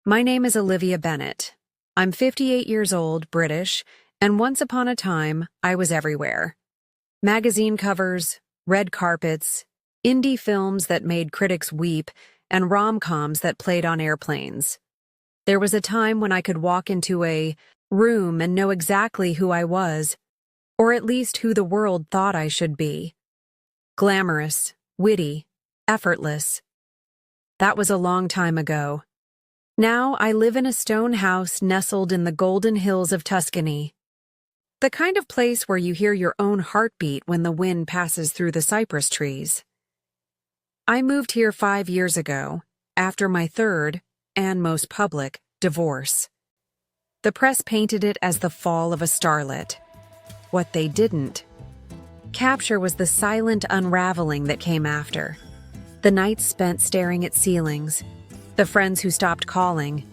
My name is Olivia Bennett. I'm 58 years old, British, and once upon a time, I was everywhere. Magazine covers, red carpets, indie films that made critics weep, and rom-coms that played on airplanes. There was a time when I could walk into a room and know exactly who I was, or at least who the world thought I should be. Glamorous, witty, effortless. That was a long time ago. Now I live in a stone house nestled in the golden hills of Tuscany. The kind of place where you hear your own heartbeat when the wind passes through the cypress trees. I moved here 5 years ago, after my third, and most public, divorce. The press painted it as the fall of a starlet. What they didn't capture was the silent unraveling that came after. The nights spent staring at ceilings, the friends who stopped calling,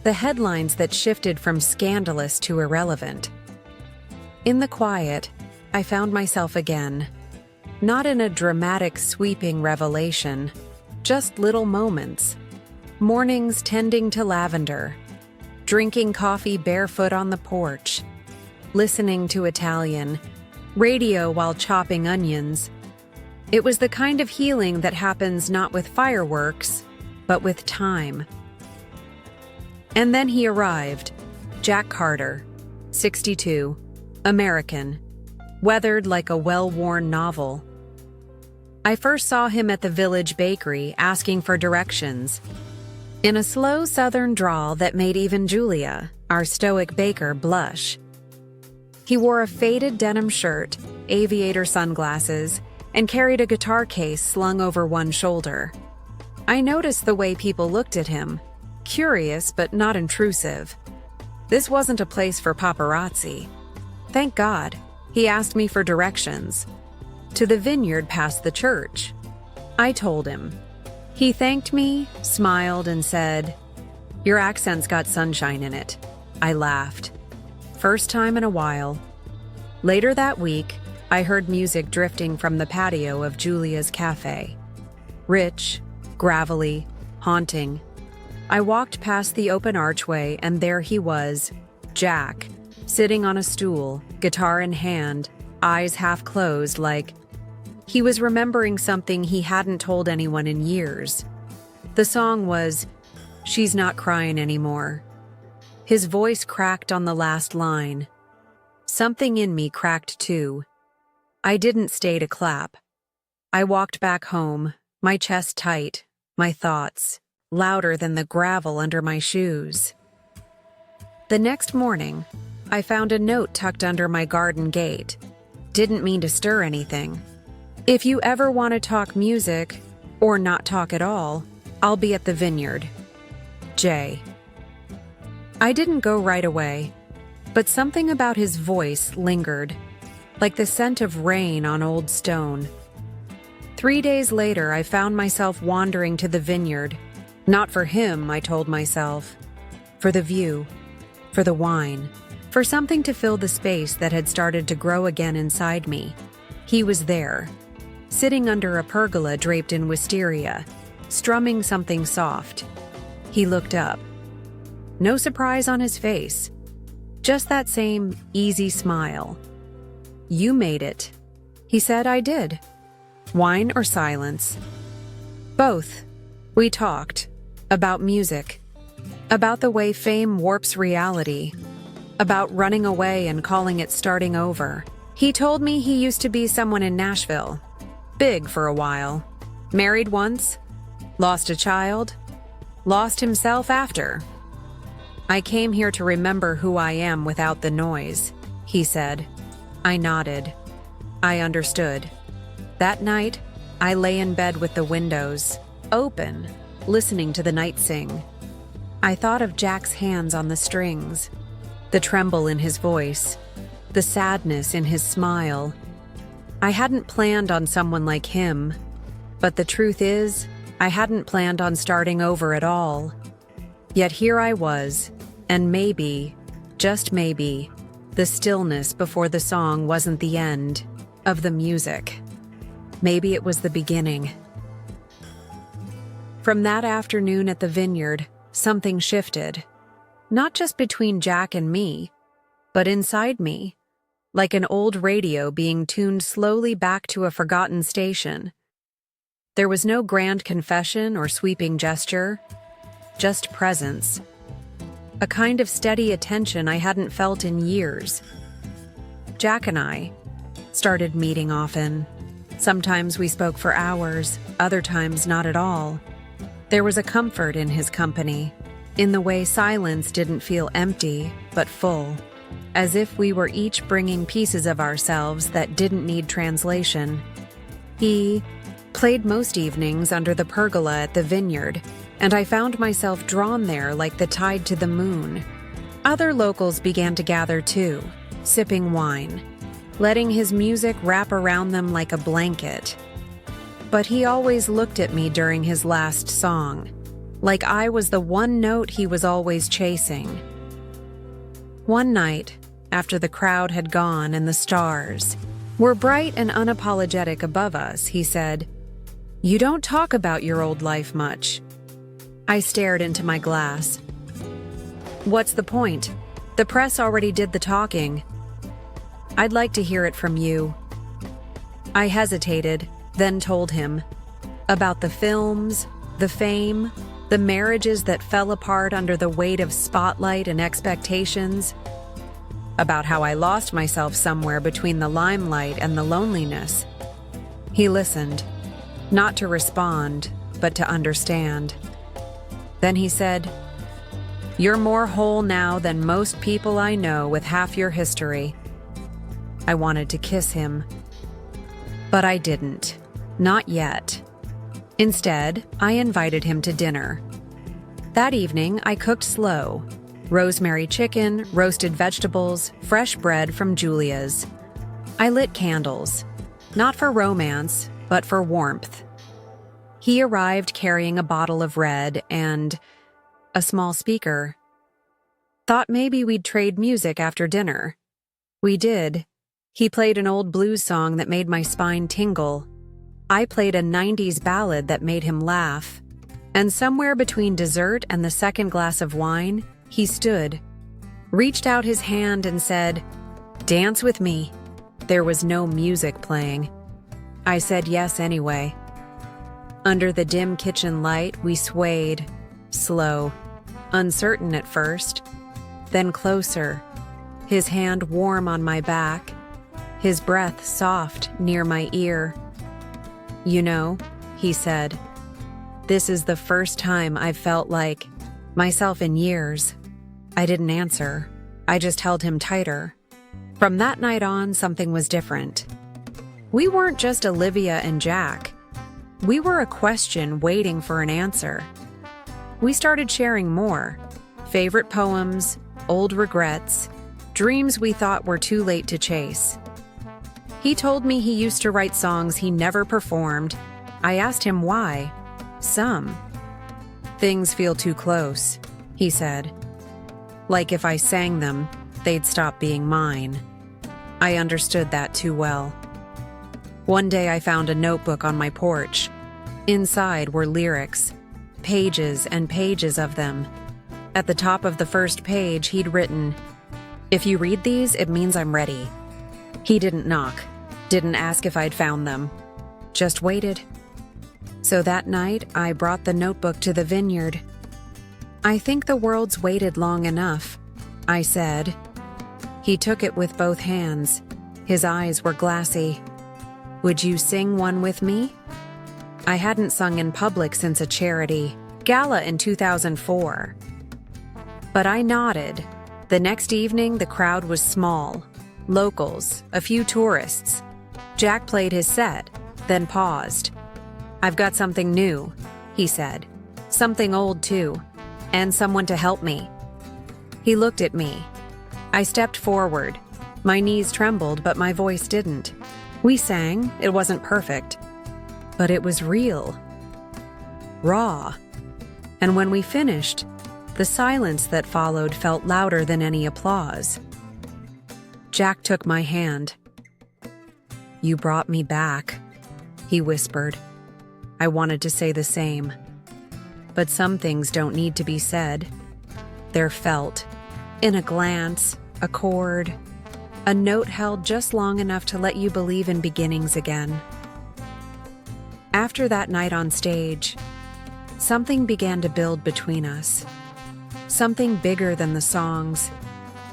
the headlines that shifted from scandalous to irrelevant. In the quiet, I found myself again. Not in a dramatic, sweeping revelation, just little moments. Mornings tending to lavender, drinking coffee barefoot on the porch, listening to Italian radio while chopping onions. It was the kind of healing that happens not with fireworks, but with time. And then he arrived, Jack Carter, 62, American, weathered like a well-worn novel. I first saw him at the village bakery asking for directions, in a slow southern drawl that made even Julia, our stoic baker, blush. He wore a faded denim shirt, aviator sunglasses, and carried a guitar case slung over one shoulder. I noticed the way people looked at him, curious but not intrusive. This wasn't a place for paparazzi. Thank God, he asked me for directions. To the vineyard past the church. I told him. He thanked me, smiled, and said, "Your accent's got sunshine in it." I laughed. First time in a while. Later that week, I heard music drifting from the patio of Julia's cafe. Rich, gravelly, haunting. I walked past the open archway, and there he was, Jack, sitting on a stool, guitar in hand, eyes half closed, like he was remembering something he hadn't told anyone in years. The song was, "She's Not Cryin' Anymore." His voice cracked on the last line. Something in me cracked too. I didn't stay to clap. I walked back home, my chest tight, my thoughts louder than the gravel under my shoes. The next morning, I found a note tucked under my garden gate. Didn't mean to stir anything. If you ever want to talk music, or not talk at all, I'll be at the vineyard. Jay. I didn't go right away, but something about his voice lingered, like the scent of rain on old stone. 3 days later, I found myself wandering to the vineyard. Not for him, I told myself. For the view, for the wine, for something to fill the space that had started to grow again inside me. He was there, sitting under a pergola draped in wisteria, strumming something soft. He looked up. No surprise on his face, just that same easy smile. "You made it." He said. I did. Wine or silence? Both. We talked about music, about the way fame warps reality, about running away and calling it starting over. He told me he used to be someone in Nashville, big for a while, married once, lost a child, lost himself after. "I came here to remember who I am without the noise," he said. I nodded. I understood. That night, I lay in bed with the windows open, listening to the night sing. I thought of Jack's hands on the strings, the tremble in his voice, the sadness in his smile. I hadn't planned on someone like him, but the truth is, I hadn't planned on starting over at all. Yet here I was, and maybe, just maybe, the stillness before the song wasn't the end of the music. Maybe it was the beginning. From that afternoon at the vineyard, something shifted. Not just between Jack and me, but inside me, like an old radio being tuned slowly back to a forgotten station. There was no grand confession or sweeping gesture, just presence. A kind of steady attention I hadn't felt in years. Jack and I started meeting often. Sometimes we spoke for hours, other times not at all. There was a comfort in his company, in the way silence didn't feel empty, but full, as if we were each bringing pieces of ourselves that didn't need translation. He played most evenings under the pergola at the vineyard, and I found myself drawn there like the tide to the moon. Other locals began to gather too, sipping wine, letting his music wrap around them like a blanket. But he always looked at me during his last song, like I was the one note he was always chasing. One night, after the crowd had gone and the stars were bright and unapologetic above us, he said, "You don't talk about your old life much." I stared into my glass. "What's the point? The press already did the talking. I'd like to hear it from you." I hesitated, then told him about the films, the fame, the marriages that fell apart under the weight of spotlight and expectations, about how I lost myself somewhere between the limelight and the loneliness. He listened, not to respond, but to understand. Then he said, "You're more whole now than most people I know with half your history." I wanted to kiss him, but I didn't. Not yet. Instead, I invited him to dinner. That evening, I cooked slow. Rosemary chicken, roasted vegetables, fresh bread from Julia's. I lit candles, not for romance, but for warmth. He arrived carrying a bottle of red and a small speaker. Thought maybe we'd trade music after dinner. We did. He played an old blues song that made my spine tingle. I played a 90s ballad that made him laugh. And somewhere between dessert and the second glass of wine, he stood, reached out his hand and said, "Dance with me." There was no music playing. I said yes anyway. Under the dim kitchen light, we swayed, slow, uncertain at first, then closer, his hand warm on my back, his breath soft near my ear. "You know," he said, "this is the first time I've felt like myself in years." I didn't answer. I just held him tighter. From that night on, something was different. We weren't just Olivia and Jack. We were a question waiting for an answer. We started sharing more. Favorite poems, old regrets, dreams we thought were too late to chase. He told me he used to write songs he never performed. I asked him why. Some things feel too close, he said. Like if I sang them, they'd stop being mine. I understood that too well. One day I found a notebook on my porch. Inside were lyrics, pages and pages of them. At the top of the first page, he'd written, "If you read these, it means I'm ready." He didn't knock, didn't ask if I'd found them, just waited. So that night, I brought the notebook to the vineyard. "I think the world's waited long enough," I said. He took it with both hands. His eyes were glassy. "Would you sing one with me?" I hadn't sung in public since a charity gala in 2004. But I nodded. The next evening, the crowd was small. Locals, a few tourists. Jack played his set, then paused. "I've got something new," he said. "Something old, too. And someone to help me." He looked at me. I stepped forward. My knees trembled, but my voice didn't. We sang. It wasn't perfect. But it was real. Raw. And when we finished, the silence that followed felt louder than any applause. Jack took my hand. "You brought me back," he whispered. I wanted to say the same. But some things don't need to be said. They're felt. In a glance, a chord, a note held just long enough to let you believe in beginnings again. After that night on stage, something began to build between us. Something bigger than the songs,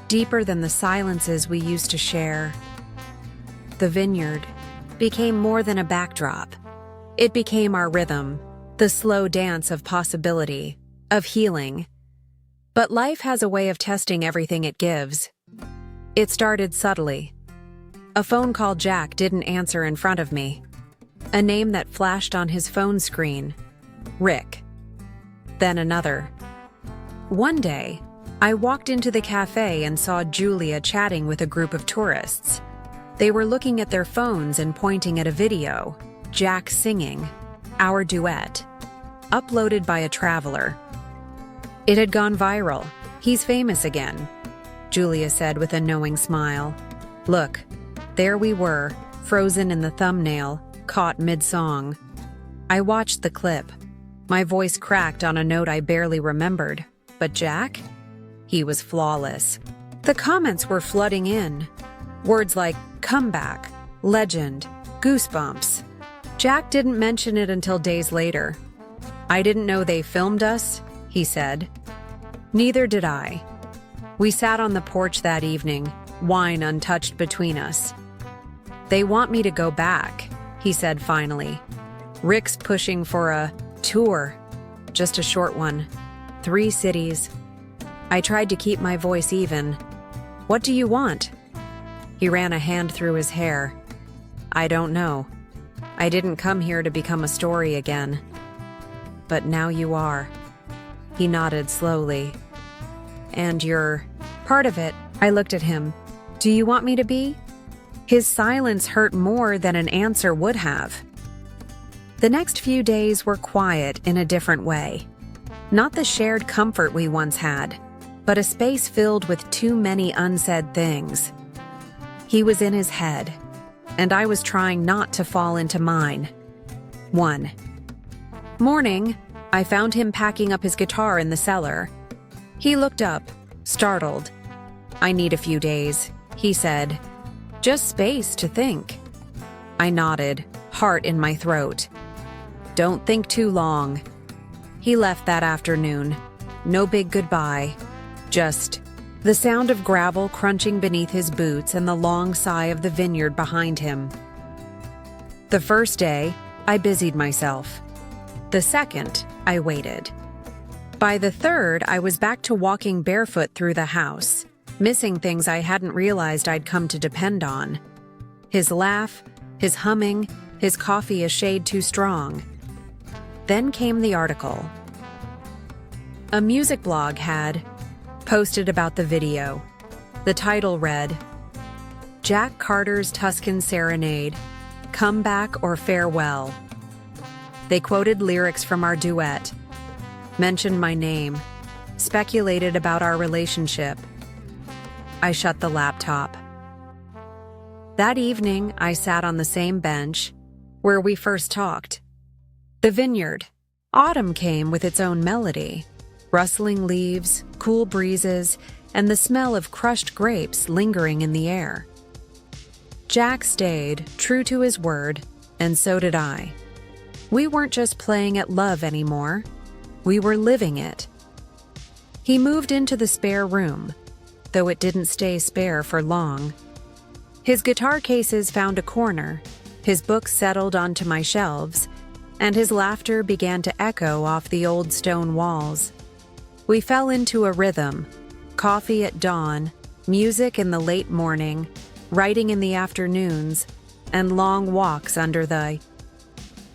deeper than the silences we used to share. The vineyard became more than a backdrop. It became our rhythm, the slow dance of possibility, of healing. But life has a way of testing everything it gives. It started subtly. A phone call Jack didn't answer in front of me. A name that flashed on his phone screen. Rick. Then another. One day, I walked into the cafe and saw Julia chatting with a group of tourists. They were looking at their phones and pointing at a video, Jack singing, our duet, uploaded by a traveler. It had gone viral. He's famous again, Julia said with a knowing smile. Look, there we were, frozen in the thumbnail, caught mid-song. I watched the clip. My voice cracked on a note I barely remembered. But Jack? He was flawless. The comments were flooding in. Words like comeback, legend, goosebumps. Jack didn't mention it until days later. I didn't know they filmed us, he said. Neither did I. We sat on the porch that evening, wine untouched between us. They want me to go back, he said finally. Rick's pushing for a tour, just a short one. 3 cities. I tried to keep my voice even. What do you want? He ran a hand through his hair. I don't know. I didn't come here to become a story again. But now you are. He nodded slowly. And you're part of it. I looked at him. Do you want me to be? His silence hurt more than an answer would have. The next few days were quiet in a different way. Not the shared comfort we once had, but a space filled with too many unsaid things. He was in his head, and I was trying not to fall into mine. 1 morning, I found him packing up his guitar in the cellar. He looked up, startled. I need a few days, he said. Just space to think. I nodded, heart in my throat. Don't think too long. He left that afternoon. No big goodbye. Just the sound of gravel crunching beneath his boots and the long sigh of the vineyard behind him. The first day, I busied myself. The second, I waited. By the third, I was back to walking barefoot through the house, missing things I hadn't realized I'd come to depend on. His laugh, his humming, his coffee a shade too strong. Then came the article. A music blog had posted about the video. The title read, Jack Carter's Tuscan Serenade, Comeback or Farewell. They quoted lyrics from our duet, mentioned my name, speculated about our relationship. I shut the laptop. That evening, I sat on the same bench where we first talked. The vineyard. Autumn came with its own melody. Rustling leaves, cool breezes, and the smell of crushed grapes lingering in the air. Jack stayed, true to his word, and so did I. We weren't just playing at love anymore. We were living it. He moved into the spare room, though it didn't stay spare for long. His guitar cases found a corner, his books settled onto my shelves, and his laughter began to echo off the old stone walls. We fell into a rhythm, coffee at dawn, music in the late morning, writing in the afternoons, and long walks under the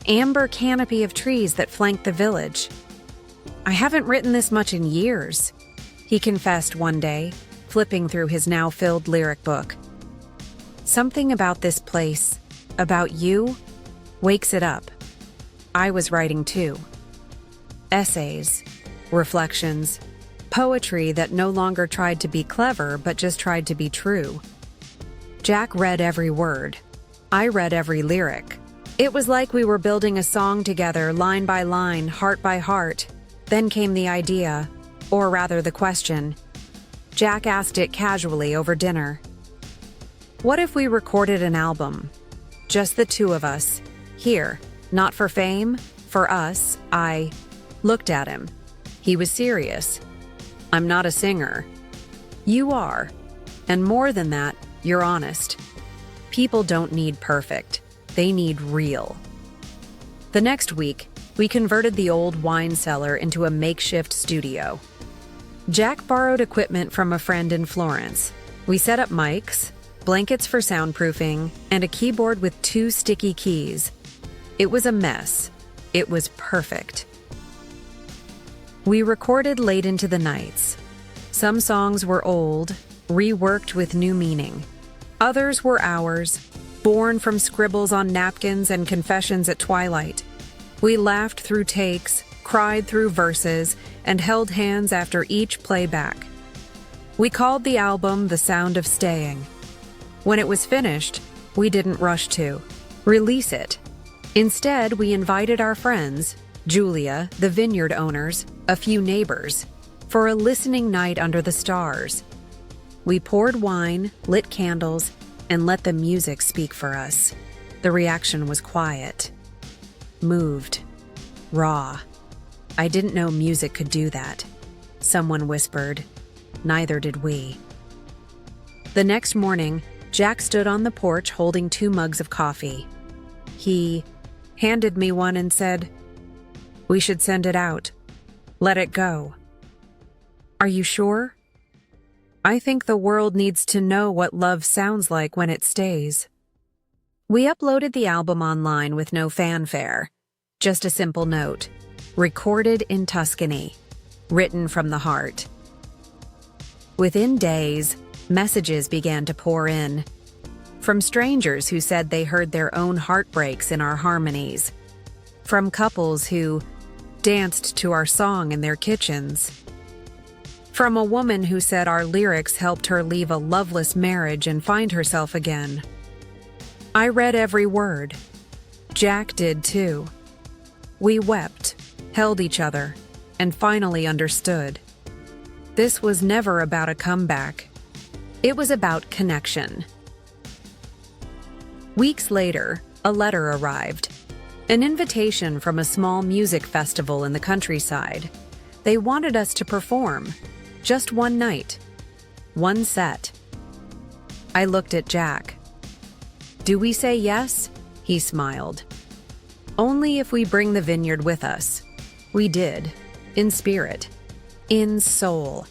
amber canopy of trees that flanked the village. I haven't written this much in years, he confessed one day, flipping through his now-filled lyric book. Something about this place, about you, wakes it up. I was writing too. Essays, reflections, poetry that no longer tried to be clever but just tried to be true. Jack read every word. I read every lyric. It was like we were building a song together, line by line, heart by heart. Then came the idea, or rather the question. Jack asked it casually over dinner. What if we recorded an album? Just the two of us. Here, not for fame, for us. I looked at him. He was serious. I'm not a singer. You are. And more than that, you're honest. People don't need perfect. They need real. The next week, we converted the old wine cellar into a makeshift studio. Jack borrowed equipment from a friend in Florence. We set up mics, blankets for soundproofing, and a keyboard with 2 sticky keys. It was a mess. It was perfect. We recorded late into the nights. Some songs were old, reworked with new meaning. Others were ours, born from scribbles on napkins and confessions at twilight. We laughed through takes, cried through verses, and held hands after each playback. We called the album The Sound of Staying. When it was finished, we didn't rush to release it. Instead, we invited our friends, Julia, the vineyard owners, a few neighbors, for a listening night under the stars. We poured wine, lit candles, and let the music speak for us. The reaction was quiet, moved, raw. I didn't know music could do that. Someone whispered. Neither did we. The next morning, Jack stood on the porch holding 2 mugs of coffee. He handed me one and said, "We should send it out. Let it go." "Are you sure?" "I think the world needs to know what love sounds like when it stays." We uploaded the album online with no fanfare. Just a simple note. Recorded in Tuscany. Written from the heart. Within days, messages began to pour in. From strangers who said they heard their own heartbreaks in our harmonies. From couples who danced to our song in their kitchens. From a woman who said our lyrics helped her leave a loveless marriage and find herself again. I read every word. Jack did too. We wept, held each other, and finally understood. This was never about a comeback. It was about connection. Weeks later, a letter arrived. An invitation from a small music festival in the countryside. They wanted us to perform. Just one night. One set. I looked at Jack. "Do we say yes?" He smiled. "Only if we bring the vineyard with us." We did. In spirit. In soul.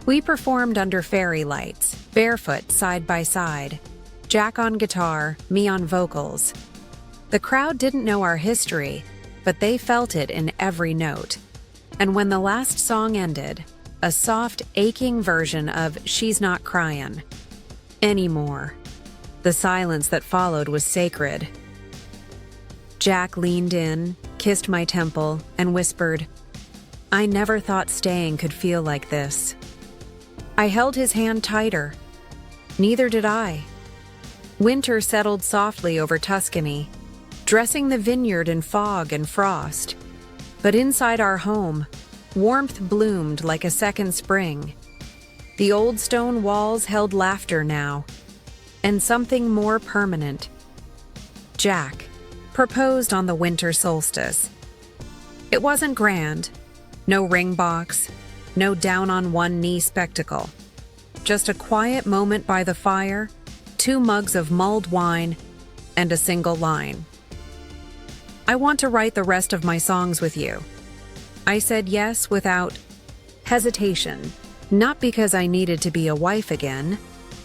We performed under fairy lights, barefoot side by side. Jack on guitar, me on vocals. The crowd didn't know our history, but they felt it in every note. And when the last song ended, a soft, aching version of She's Not Cryin' Anymore. The silence that followed was sacred. Jack leaned in, kissed my temple, and whispered, "I never thought staying could feel like this." I held his hand tighter. Neither did I. Winter settled softly over Tuscany, dressing the vineyard in fog and frost. But inside our home, warmth bloomed like a second spring. The old stone walls held laughter now, and something more permanent. Jack proposed on the winter solstice. It wasn't grand. No ring box, no down-on-one-knee spectacle. Just a quiet moment by the fire, 2 mugs of mulled wine, and a single line. "I want to write the rest of my songs with you." I said yes without hesitation, not because I needed to be a wife again,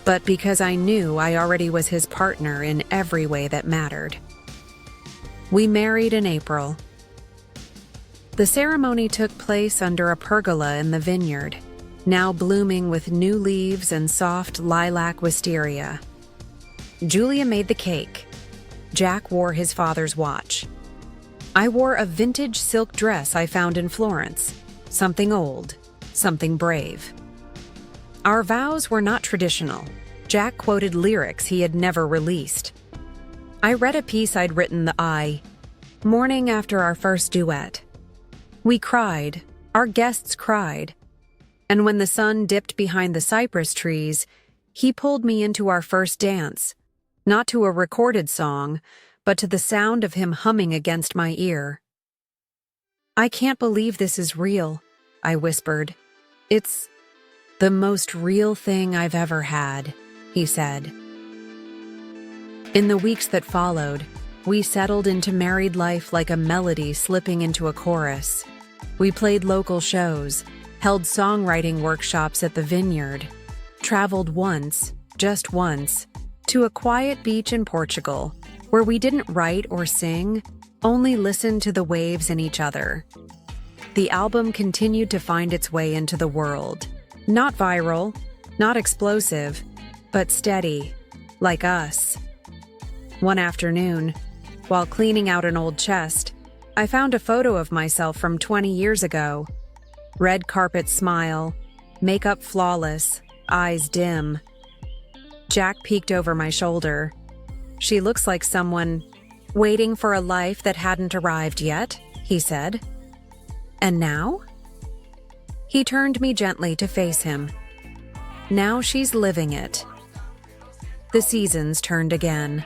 but because I knew I already was his partner in every way that mattered. We married in April. The ceremony took place under a pergola in the vineyard, now blooming with new leaves and soft lilac wisteria. Julia made the cake. Jack wore his father's watch. I wore a vintage silk dress I found in Florence. Something old, something brave. Our vows were not traditional. Jack quoted lyrics he had never released. I read a piece I'd written morning after our first duet. We cried, Our guests cried, and when the sun dipped behind the cypress trees, he pulled me into our first dance, not to a recorded song, but to the sound of him humming against my ear. "I can't believe this is real," I whispered. "It's the most real thing I've ever had," he said. In the weeks that followed, we settled into married life like a melody slipping into a chorus. We played local shows, held songwriting workshops at the vineyard, traveled once, just once, to a quiet beach in Portugal, where we didn't write or sing, only listened to the waves and each other. The album continued to find its way into the world. Not viral, not explosive, but steady, like us. One afternoon, while cleaning out an old chest, I found a photo of myself from 20 years ago. Red carpet smile, makeup flawless, eyes dim. Jack peeked over my shoulder. "She looks like someone waiting for a life that hadn't arrived yet," he said. "And now?" He turned me gently to face him. "Now she's living it." The seasons turned again.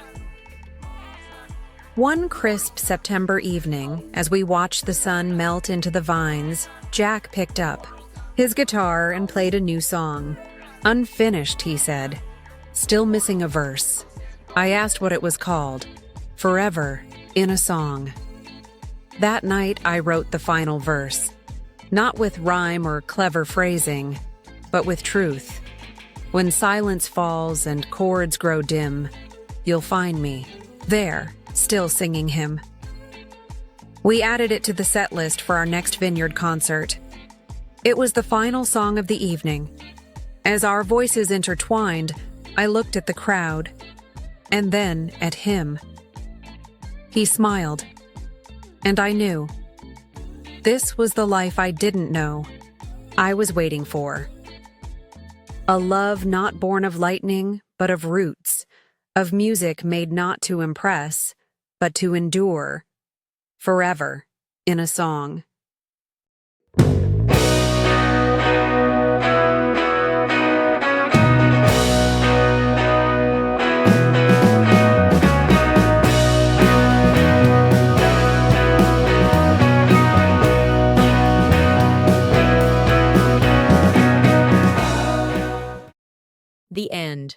One crisp September evening, as we watched the sun melt into the vines, Jack picked up his guitar and played a new song. "Unfinished," he said. "Still missing a verse." I asked what it was called. "Forever in a Song." That night, I wrote the final verse. Not with rhyme or clever phrasing, but with truth. When silence falls and chords grow dim, you'll find me there, still singing him. We added it to the set list for our next vineyard concert. It was the final song of the evening. As our voices intertwined, I looked at the crowd, and then at him. He smiled, and I knew. This was the life I didn't know I was waiting for. A love not born of lightning, but of roots, of music made not to impress, but to endure, forever in a song. The end.